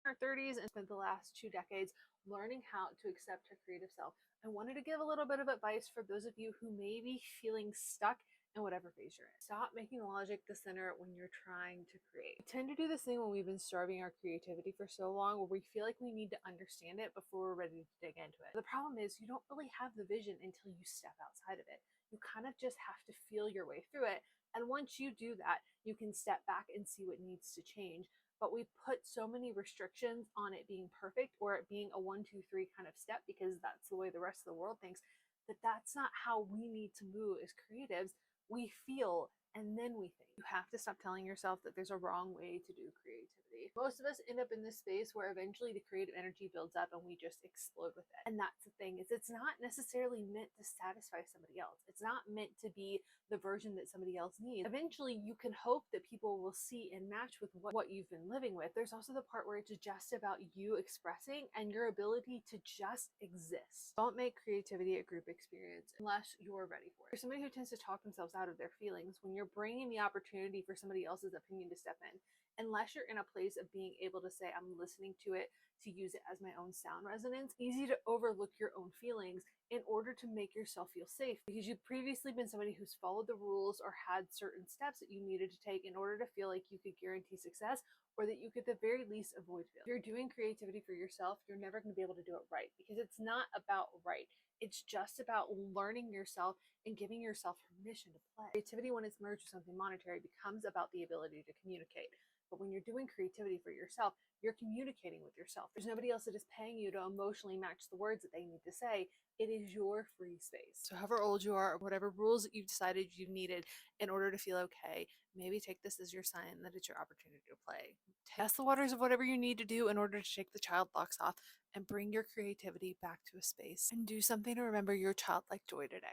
our 30s and spent the last 2 decades learning how to accept her creative self. I wanted to give a little bit of advice for those of you who may be feeling stuck in whatever phase you're in. Stop making logic the center when you're trying to create. We tend to do this thing when we've been starving our creativity for so long where we feel like we need to understand it before we're ready to dig into it. The problem is you don't really have the vision until you step outside of it. You kind of just have to feel your way through it. And once you do that, you can step back and see what needs to change. But we put so many restrictions on it being perfect or it being a 1, 2, 3 kind of step because that's the way the rest of the world thinks, that that's not how we need to move as creatives. We feel and then we think. You have to stop telling yourself that there's a wrong way to do creativity. Most of us end up in this space where eventually the creative energy builds up and we just explode with it. And that's the thing, is it's not necessarily meant to satisfy somebody else. It's not meant to be the version that somebody else needs. Eventually you can hope that people will see and match with what you've been living with. There's also the part where it's just about you expressing and your ability to just exist. Don't make creativity a group experience unless you're ready for it. There's somebody who tends to talk themselves out of their feelings when you're bringing the opportunity for somebody else's opinion to step in. Unless you're in a place of being able to say, I'm listening to it, to use it as my own sound resonance, easy to overlook your own feelings in order to make yourself feel safe because you've previously been somebody who's followed the rules or had certain steps that you needed to take in order to feel like you could guarantee success or that you could at the very least avoid failure. If you're doing creativity for yourself, you're never going to be able to do it right because it's not about right. It's just about learning yourself and giving yourself permission to play. Creativity, when it's merged with something monetary, becomes about the ability to communicate. But when you're doing creativity for yourself, you're communicating with yourself. There's nobody else that is paying you to emotionally match the words that they need to say. It is your free space. So however old you are, or whatever rules that you've decided you needed in order to feel okay, maybe take this as your sign that it's your opportunity to play. Test the waters of whatever you need to do in order to shake the child locks off and bring your creativity back to a space and do something to remember your childlike joy today.